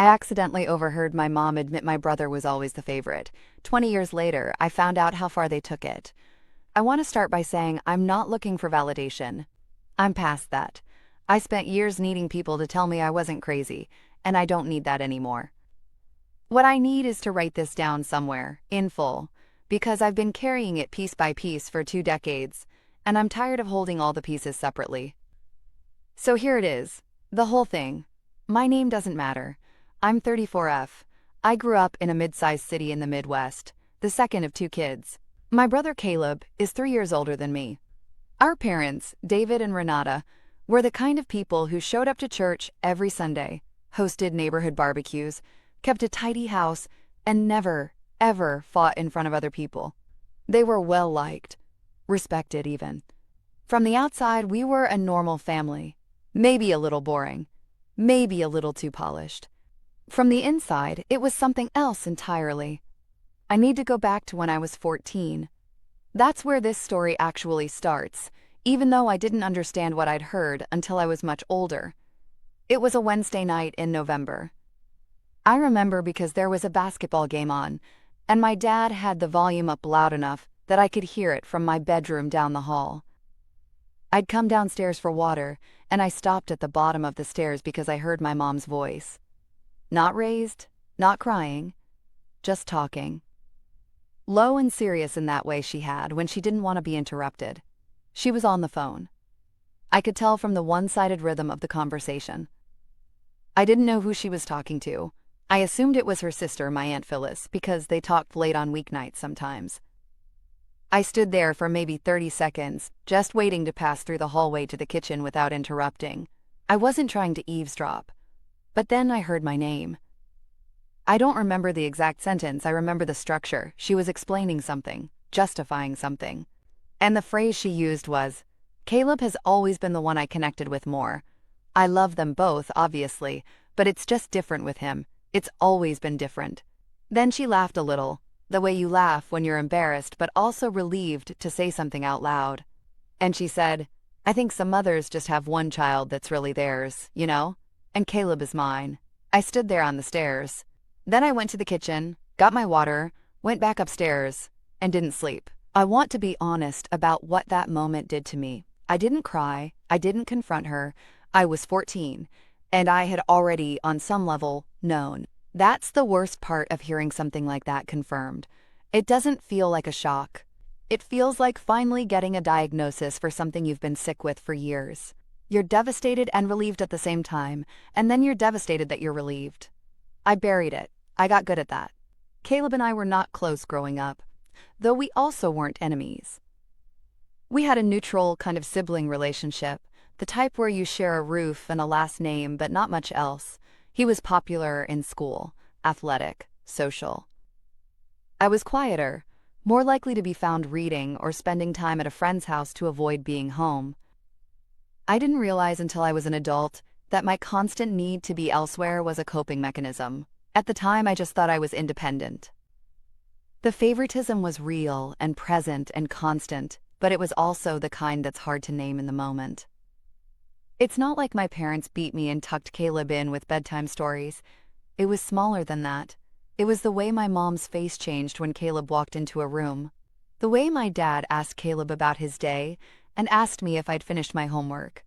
I accidentally overheard my mom admit my brother was always the favorite. 20 years later, I found out how far they took it. I want to start by saying I'm not looking for validation. I'm past that. I spent years needing people to tell me I wasn't crazy, and I don't need that anymore. What I need is to write this down somewhere, in full, because I've been carrying it piece by piece for 2 decades, and I'm tired of holding all the pieces separately. So here it is, the whole thing. My name doesn't matter. I'm 34F. I grew up in a mid-sized city in the Midwest, the second of 2 kids. My brother Caleb is 3 years older than me. Our parents, David and Renata, were the kind of people who showed up to church every Sunday, hosted neighborhood barbecues, kept a tidy house, and never, ever fought in front of other people. They were well-liked, respected even. From the outside, we were a normal family, maybe a little boring, maybe a little too polished. From the inside, it was something else entirely. I need to go back to when I was 14. That's where this story actually starts, even though I didn't understand what I'd heard until I was much older. It was a Wednesday night in November. I remember because there was a basketball game on, and my dad had the volume up loud enough that I could hear it from my bedroom down the hall. I'd come downstairs for water, and I stopped at the bottom of the stairs because I heard my mom's voice. Not raised, not crying, just talking. Low and serious in that way she had when she didn't want to be interrupted. She was on the phone. I could tell from the one-sided rhythm of the conversation. I didn't know who she was talking to. I assumed it was her sister, my Aunt Phyllis, because they talked late on weeknights sometimes. I stood there for maybe 30 seconds, just waiting to pass through the hallway to the kitchen without interrupting. I wasn't trying to eavesdrop. But then I heard my name. I don't remember the exact sentence, I remember the structure. She was explaining something, justifying something. And the phrase she used was, "Caleb has always been the one I connected with more. I love them both, obviously, but it's just different with him. It's always been different." Then she laughed a little, the way you laugh when you're embarrassed but also relieved to say something out loud. And she said, "I think some mothers just have one child that's really theirs, you know? And Caleb is mine." I stood there on the stairs. Then I went to the kitchen, got my water, went back upstairs, and didn't sleep. I want to be honest about what that moment did to me. I didn't cry, I didn't confront her. I was 14, and I had already, on some level, known. That's the worst part of hearing something like that confirmed. It doesn't feel like a shock. It feels like finally getting a diagnosis for something you've been sick with for years. You're devastated and relieved at the same time, and then you're devastated that you're relieved. I buried it. I got good at that. Caleb and I were not close growing up, though we also weren't enemies. We had a neutral kind of sibling relationship, the type where you share a roof and a last name but not much else. He was popular in school, athletic, social. I was quieter, more likely to be found reading or spending time at a friend's house to avoid being home. I didn't realize until I was an adult that my constant need to be elsewhere was a coping mechanism. At the time, I just thought I was independent. The favoritism was real and present and constant, but it was also the kind that's hard to name in the moment. It's not like my parents beat me and tucked Caleb in with bedtime stories. It was smaller than that. It was the way my mom's face changed when Caleb walked into a room. The way my dad asked Caleb about his day and asked me if I'd finished my homework.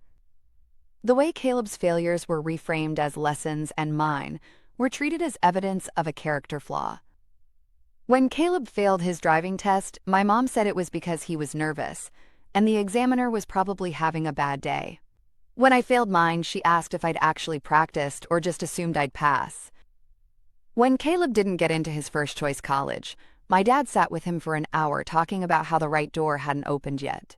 The way Caleb's failures were reframed as lessons and mine were treated as evidence of a character flaw. When Caleb failed his driving test, my mom said it was because he was nervous, and the examiner was probably having a bad day. When I failed mine, she asked if I'd actually practiced or just assumed I'd pass. When Caleb didn't get into his first-choice college, my dad sat with him for an hour talking about how the right door hadn't opened yet.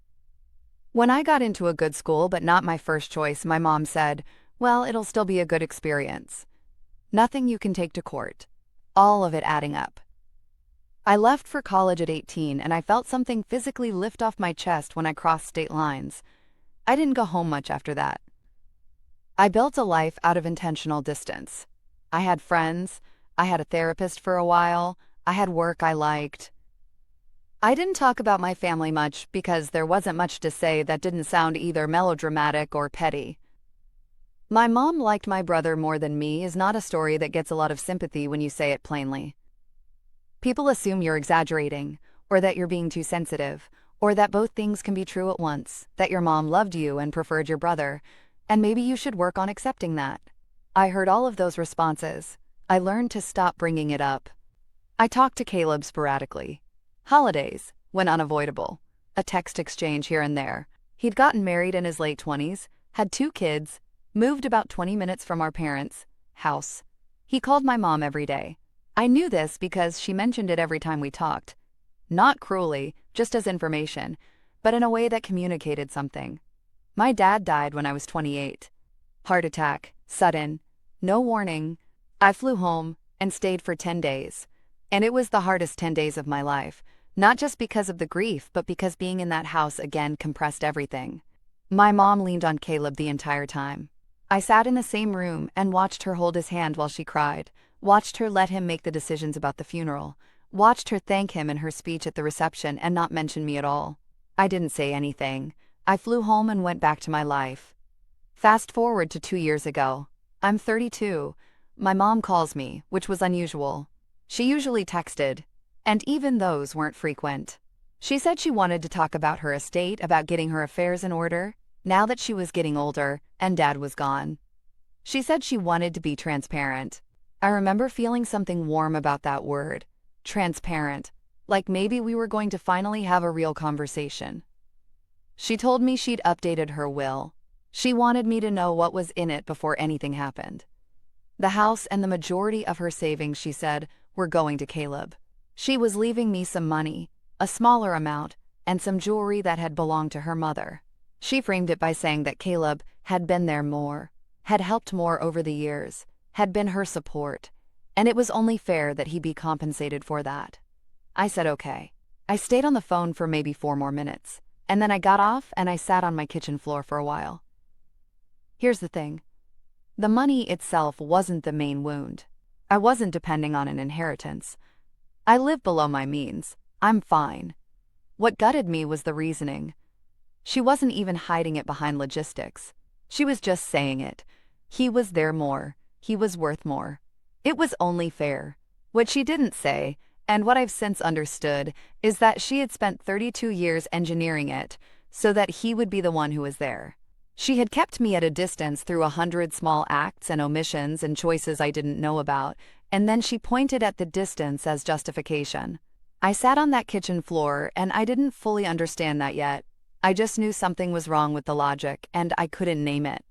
When I got into a good school but not my first choice, my mom said, "Well, it'll still be a good experience." Nothing you can take to court. All of it adding up. I left for college at 18, and I felt something physically lift off my chest when I crossed state lines. I didn't go home much after that. I built a life out of intentional distance. I had friends, I had a therapist for a while, I had work I liked. I didn't talk about my family much because there wasn't much to say that didn't sound either melodramatic or petty. My mom liked my brother more than me is not a story that gets a lot of sympathy when you say it plainly. People assume you're exaggerating, or that you're being too sensitive, or that both things can be true at once, that your mom loved you and preferred your brother, and maybe you should work on accepting that. I heard all of those responses. I learned to stop bringing it up. I talked to Caleb sporadically. Holidays, when unavoidable. A text exchange here and there. He'd gotten married in his late 20s, had 2 kids, moved about 20 minutes from our parents' house. He called my mom every day. I knew this because she mentioned it every time we talked. Not cruelly, just as information, but in a way that communicated something. My dad died when I was 28. Heart attack, sudden, no warning. I flew home and stayed for 10 days. And it was the hardest 10 days of my life, not just because of the grief, but because being in that house again compressed everything. My mom leaned on Caleb the entire time. I sat in the same room and watched her hold his hand while she cried, watched her let him make the decisions about the funeral, watched her thank him in her speech at the reception and not mention me at all. I didn't say anything. I flew home and went back to my life. Fast forward to 2 years ago. I'm 32. My mom calls me, which was unusual. She usually texted, and even those weren't frequent. She said she wanted to talk about her estate, about getting her affairs in order, now that she was getting older and Dad was gone. She said she wanted to be transparent. I remember feeling something warm about that word, transparent, like maybe we were going to finally have a real conversation. She told me she'd updated her will. She wanted me to know what was in it before anything happened. The house and the majority of her savings, she said, were going to Caleb. She was leaving me some money, a smaller amount, and some jewelry that had belonged to her mother. She framed it by saying that Caleb had been there more, had helped more over the years, had been her support, and it was only fair that he be compensated for that. I said okay. I stayed on the phone for maybe 4 more minutes, and then I got off and I sat on my kitchen floor for a while. Here's the thing. The money itself wasn't the main wound. I wasn't depending on an inheritance. I live below my means. I'm fine. What gutted me was the reasoning. She wasn't even hiding it behind logistics. She was just saying it. He was there more. He was worth more. It was only fair. What she didn't say, and what I've since understood, is that she had spent 32 years engineering it so that he would be the one who was there. She had kept me at a distance through 100 small acts and omissions and choices I didn't know about, and then she pointed at the distance as justification. I sat on that kitchen floor, and I didn't fully understand that yet. I just knew something was wrong with the logic, and I couldn't name it.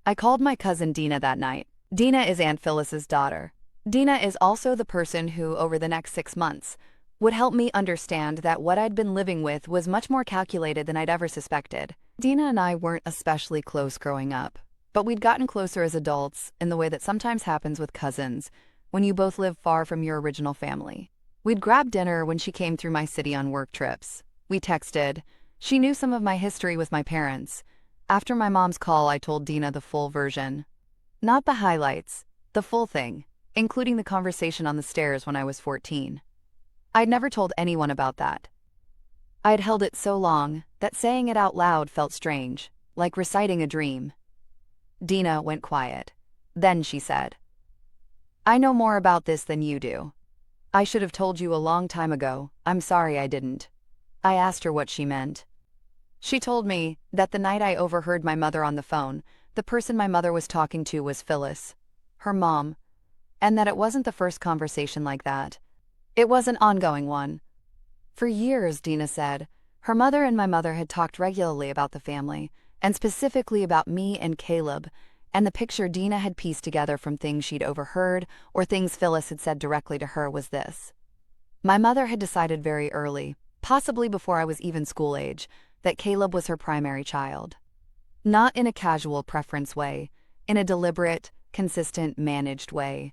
I called my cousin Deena that night. Deena is Aunt Phyllis's daughter. Deena is also the person who, over the next 6 months, would help me understand that what I'd been living with was much more calculated than I'd ever suspected. Deena and I weren't especially close growing up, but we'd gotten closer as adults in the way that sometimes happens with cousins when you both live far from your original family. We'd grab dinner when she came through my city on work trips. We texted. She knew some of my history with my parents. After my mom's call, I told Deena the full version. Not the highlights, the full thing, including the conversation on the stairs when I was 14. I'd never told anyone about that. I'd held it so long that saying it out loud felt strange, like reciting a dream. Deena went quiet. Then she said, "I know more about this than you do. I should have told you a long time ago. I'm sorry I didn't." I asked her what she meant. She told me that the night I overheard my mother on the phone, the person my mother was talking to was Phyllis, her mom, and that it wasn't the first conversation like that. It was an ongoing one. For years, Deena said, her mother and my mother had talked regularly about the family, and specifically about me and Caleb, and the picture Deena had pieced together from things she'd overheard or things Phyllis had said directly to her was this. My mother had decided very early, possibly before I was even school age, that Caleb was her primary child. Not in a casual preference way, in a deliberate, consistent, managed way.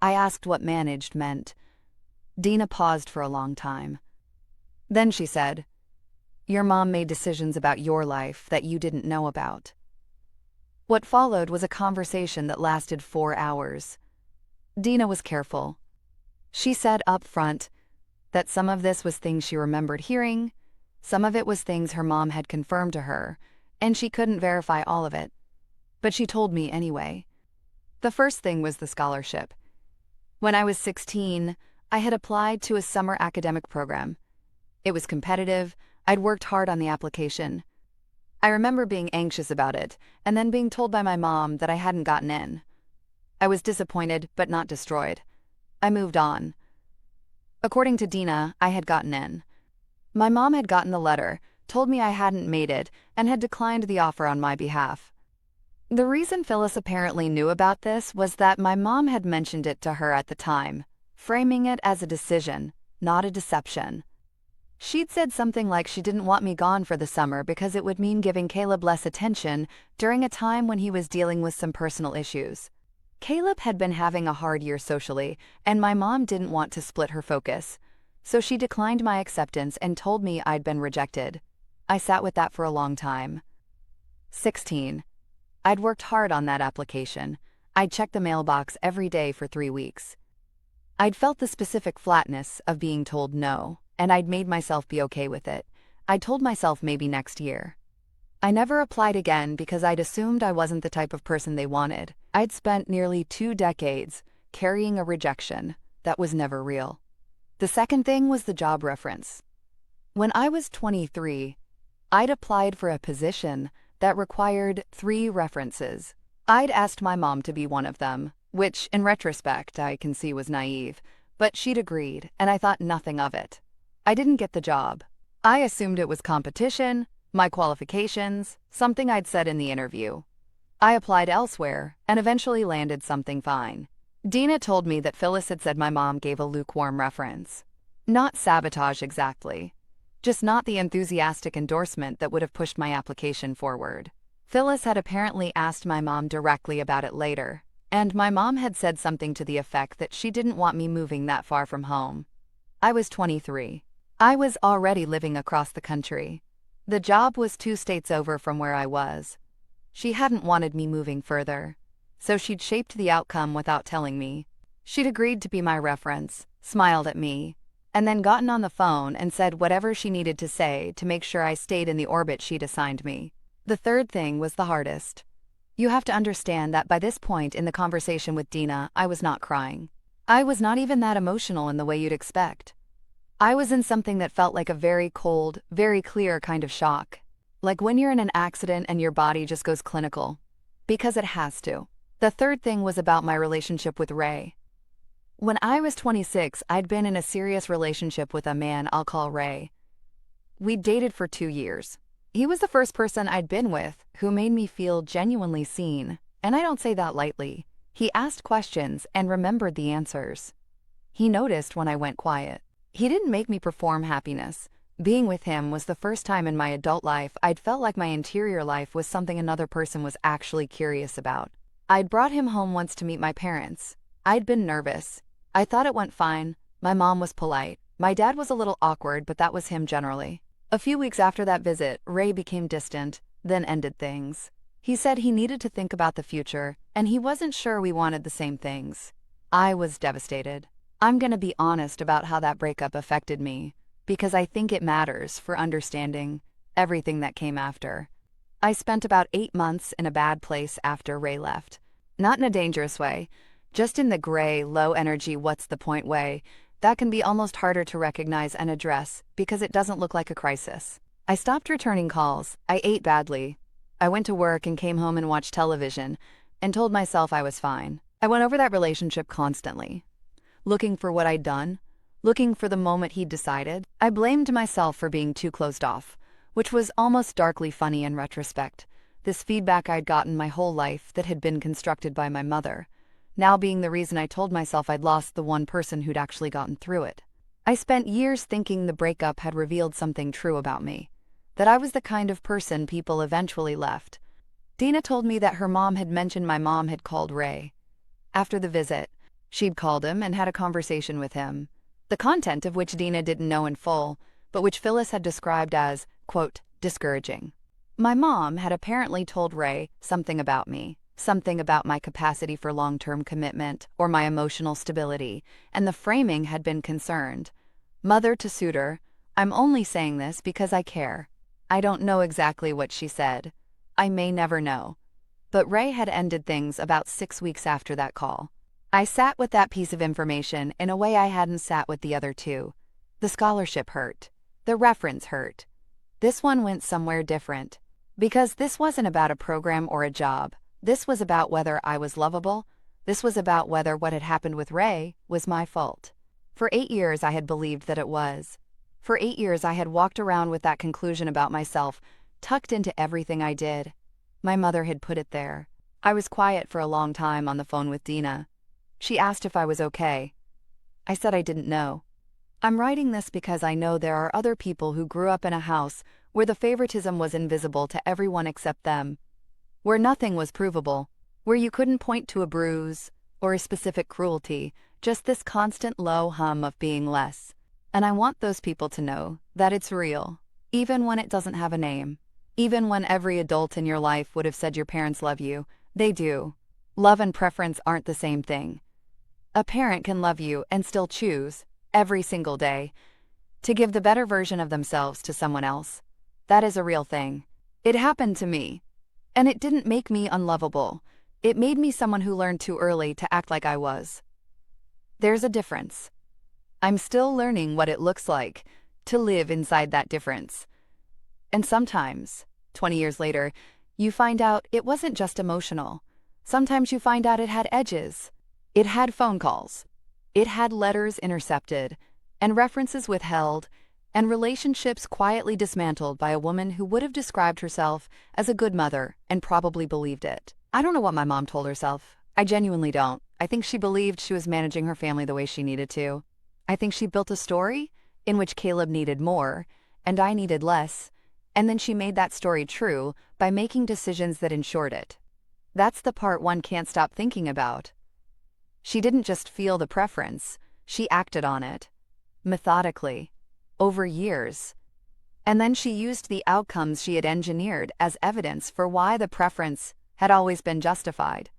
I asked what managed meant. Deena paused for a long time. Then she said, "Your mom made decisions about your life that you didn't know about." What followed was a conversation that lasted 4 hours. Deena was careful. She said up front that some of this was things she remembered hearing, some of it was things her mom had confirmed to her, and she couldn't verify all of it. but she told me anyway. The first thing was the scholarship. When I was 16, I had applied to a summer academic program. It was competitive. I'd worked hard on the application. I remember being anxious about it, and then being told by my mom that I hadn't gotten in. I was disappointed, but not destroyed. I moved on. According to Deena, I had gotten in. My mom had gotten the letter, told me I hadn't made it, and had declined the offer on my behalf. The reason Phyllis apparently knew about this was that my mom had mentioned it to her at the time, framing it as a decision, not a deception. She'd said something like she didn't want me gone for the summer because it would mean giving Caleb less attention during a time when he was dealing with some personal issues. Caleb had been having a hard year socially, and my mom didn't want to split her focus. So she declined my acceptance and told me I'd been rejected. I sat with that for a long time. 16. I'd worked hard on that application. I'd checked the mailbox every day for 3 weeks. I'd felt the specific flatness of being told no, and I'd made myself be okay with it. I'd told myself maybe next year. I never applied again because I'd assumed I wasn't the type of person they wanted. I'd spent nearly 2 decades carrying a rejection that was never real. The second thing was the job reference. When I was 23, I'd applied for a position that required 3 references. I'd asked my mom to be one of them, which, in retrospect, I can see was naive, but she'd agreed, and I thought nothing of it. I didn't get the job. I assumed it was competition, my qualifications, something I'd said in the interview. I applied elsewhere and eventually landed something fine. Deena told me that Phyllis had said my mom gave a lukewarm reference. Not sabotage exactly. Just not the enthusiastic endorsement that would have pushed my application forward. Phyllis had apparently asked my mom directly about it later, and my mom had said something to the effect that she didn't want me moving that far from home. I was 23. I was already living across the country. The job was 2 states over from where I was. She hadn't wanted me moving further, so she'd shaped the outcome without telling me. She'd agreed to be my reference, smiled at me, and then gotten on the phone and said whatever she needed to say to make sure I stayed in the orbit she'd assigned me. The third thing was the hardest. You have to understand that by this point in the conversation with Deena, I was not crying. I was not even that emotional in the way you'd expect. I was in something that felt like a very cold, very clear kind of shock. Like when you're in an accident and your body just goes clinical. Because it has to. The third thing was about my relationship with Ray. When I was 26, I'd been in a serious relationship with a man I'll call Ray. We'd dated for 2 years. He was the first person I'd been with who made me feel genuinely seen, and I don't say that lightly. He asked questions and remembered the answers. He noticed when I went quiet. He didn't make me perform happiness. Being with him was the first time in my adult life I'd felt like my interior life was something another person was actually curious about. I'd brought him home once to meet my parents. I'd been nervous. I thought it went fine. My mom was polite. My dad was a little awkward, but that was him generally. A few weeks after that visit, Ray became distant, then ended things. He said he needed to think about the future, and he wasn't sure we wanted the same things. I was devastated. I'm going to be honest about how that breakup affected me, because I think it matters for understanding everything that came after. I spent about 8 months in a bad place after Ray left. Not in a dangerous way, just in the gray, low-energy what's-the-point way that can be almost harder to recognize and address because it doesn't look like a crisis. I stopped returning calls. I ate badly. I went to work and came home and watched television and told myself I was fine. I went over that relationship constantly, looking for what I'd done, looking for the moment he'd decided. I blamed myself for being too closed off, which was almost darkly funny in retrospect. This feedback I'd gotten my whole life that had been constructed by my mother, now being the reason I told myself I'd lost the one person who'd actually gotten through it. I spent years thinking the breakup had revealed something true about me, that I was the kind of person people eventually left. Deena told me that her mom had mentioned my mom had called Ray. After the visit, she'd called him and had a conversation with him, the content of which Deena didn't know in full, but which Phyllis had described as, quote, discouraging. My mom had apparently told Ray something about me, something about my capacity for long-term commitment or my emotional stability, and the framing had been concerned. Mother to suitor, I'm only saying this because I care. I don't know exactly what she said. I may never know. But Ray had ended things about 6 weeks after that call. I sat with that piece of information in a way I hadn't sat with the other two. The scholarship hurt. The reference hurt. This one went somewhere different. Because this wasn't about a program or a job. This was about whether I was lovable. This was about whether what had happened with Ray was my fault. For 8 years I had believed that it was. For 8 years I had walked around with that conclusion about myself, tucked into everything I did. My mother had put it there. I was quiet for a long time on the phone with Deena. She asked if I was okay. I said I didn't know. I'm writing this because I know there are other people who grew up in a house where the favoritism was invisible to everyone except them, where nothing was provable, where you couldn't point to a bruise or a specific cruelty, just this constant low hum of being less. And I want those people to know that it's real, even when it doesn't have a name. Even when every adult in your life would have said your parents love you, they do. Love and preference aren't the same thing. A parent can love you and still choose, every single day, to give the better version of themselves to someone else. That is a real thing. It happened to me. And it didn't make me unlovable. It made me someone who learned too early to act like I was. There's a difference. I'm still learning what it looks like to live inside that difference. And sometimes, 20 years later, you find out it wasn't just emotional. Sometimes you find out it had edges. It had phone calls. It had letters intercepted, and references withheld, and relationships quietly dismantled by a woman who would have described herself as a good mother and probably believed it. I don't know what my mom told herself. I genuinely don't. I think she believed she was managing her family the way she needed to. I think she built a story in which Caleb needed more, and I needed less, and then she made that story true by making decisions that ensured it. That's the part one can't stop thinking about. She didn't just feel the preference, she acted on it. Methodically. Over years. And then she used the outcomes she had engineered as evidence for why the preference had always been justified.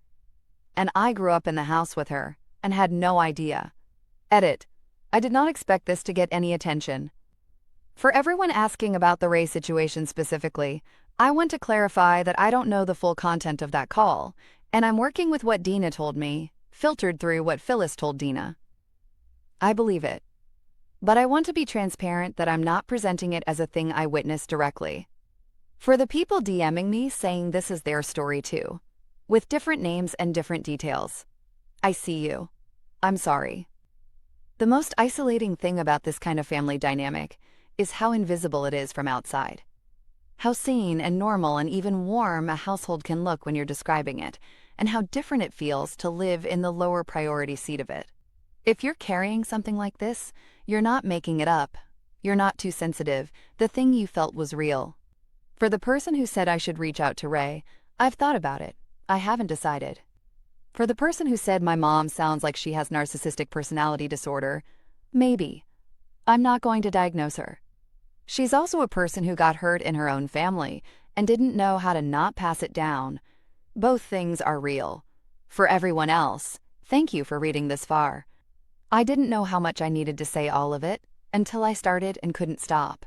And I grew up in the house with her and had no idea. Edit. I did not expect this to get any attention. For everyone asking about the Ray situation specifically, I want to clarify that I don't know the full content of that call, and I'm working with what Deena told me, filtered through what Phyllis told Deena. I believe it. But I want to be transparent that I'm not presenting it as a thing I witnessed directly. For the people DMing me saying this is their story too, with different names and different details, I see you. I'm sorry. The most isolating thing about this kind of family dynamic is how invisible it is from outside. How sane and normal and even warm a household can look when you're describing it, and how different it feels to live in the lower priority seat of it. If you're carrying something like this, you're not making it up. You're not too sensitive. The thing you felt was real. For the person who said I should reach out to Ray, I've thought about it. I haven't decided. For the person who said my mom sounds like she has narcissistic personality disorder, maybe. I'm not going to diagnose her. She's also a person who got hurt in her own family and didn't know how to not pass it down. Both things are real. For everyone else, thank you for reading this far. I didn't know how much I needed to say all of it until I started and couldn't stop.